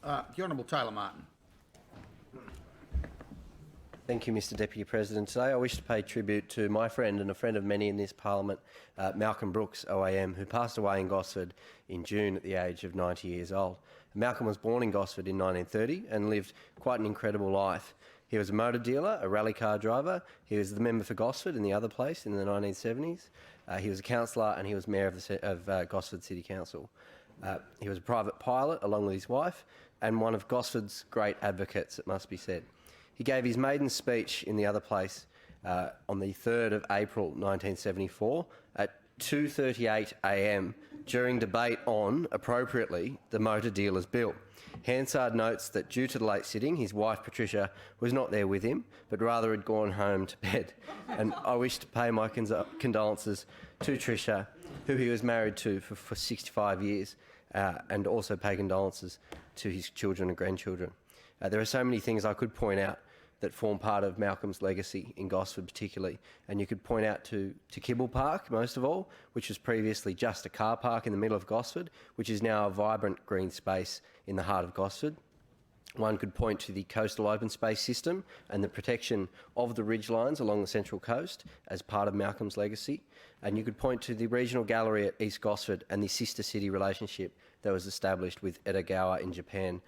The Honourable Taylor Martin. Thank you, Mr Deputy President. Today I wish to pay tribute to my friend and a friend of many in this parliament, Malcolm Brooks, OAM, who passed away in Gosford in June at the age of 90 years old. Malcolm was born in Gosford in 1930 and lived quite an incredible life. He was a motor dealer, a rally car driver. He was the member for Gosford in the other place in the 1970s. He was a councillor and he was mayor of Gosford City Council. He was a private pilot along with his wife and one of Gosford's great advocates, it must be said. He gave his maiden speech in the other place on the 3rd of April 1974 at 2:38 a.m. during debate on, appropriately, the Motor Dealers Bill. Hansard notes that due to the late sitting, his wife Patricia was not there with him, but rather had gone home to bed. And I wish to pay my condolences to Tricia, who he was married to for 65 years, and also pay condolences to his children and grandchildren. There are so many things I could point out that form part of Malcolm's legacy in Gosford particularly, and you could point out to Kibble Park most of all, which was previously just a car park in the middle of Gosford, which is now a vibrant green space in the heart of Gosford. One could point to the coastal open space system and the protection of the ridgelines along the Central Coast as part of Malcolm's legacy, and you could point to the regional gallery at East Gosford and the sister city relationship that was established with Edogawa in Japan.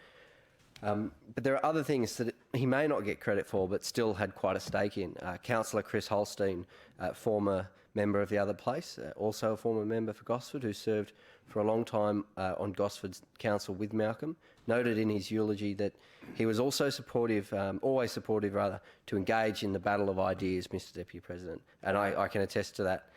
But there are other things that he may not get credit for but still had quite a stake in. Councillor Chris Holstein, former member of the other place, also a former member for Gosford who served for a long time on Gosford's council with Malcolm, noted in his eulogy that he was also supportive, always supportive rather, to engage in the battle of ideas, Mr Deputy President, and I can attest to that.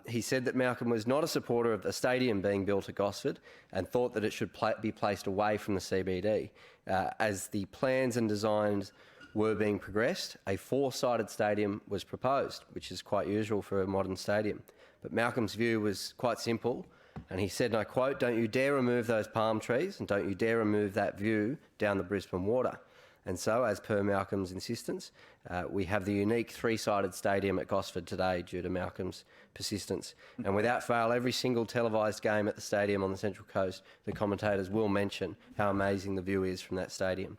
He said that Malcolm was not a supporter of a stadium being built at Gosford and thought that it should be placed away from the CBD. As the plans and designs were being progressed, a four-sided stadium was proposed, which is quite usual for a modern stadium. But Malcolm's view was quite simple, and he said, and I quote, "Don't you dare remove those palm trees and don't you dare remove that view down the Brisbane water." And so, as per Malcolm's insistence, we have the unique three-sided stadium at Gosford today due to Malcolm's persistence. And without fail, every single televised game at the stadium on the Central Coast, the commentators will mention how amazing the view is from that stadium.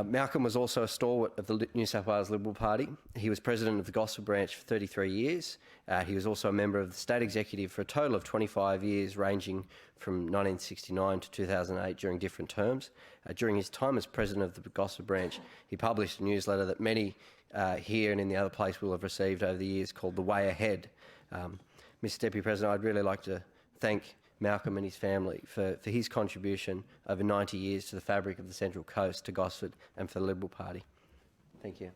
Malcolm was also a stalwart of the New South Wales Liberal Party. He was president of the Gosford branch for 33 years. He was also a member of the state executive for a total of 25 years, ranging from 1969 to 2008 during different terms. During his time as president of the Gosford branch, he published a newsletter that many here and in the other place will have received over the years called The Way Ahead. Mr Deputy President, I'd really like to thank Malcolm and his family for his contribution over 90 years to the fabric of the Central Coast, to Gosford and for the Liberal Party. Thank you.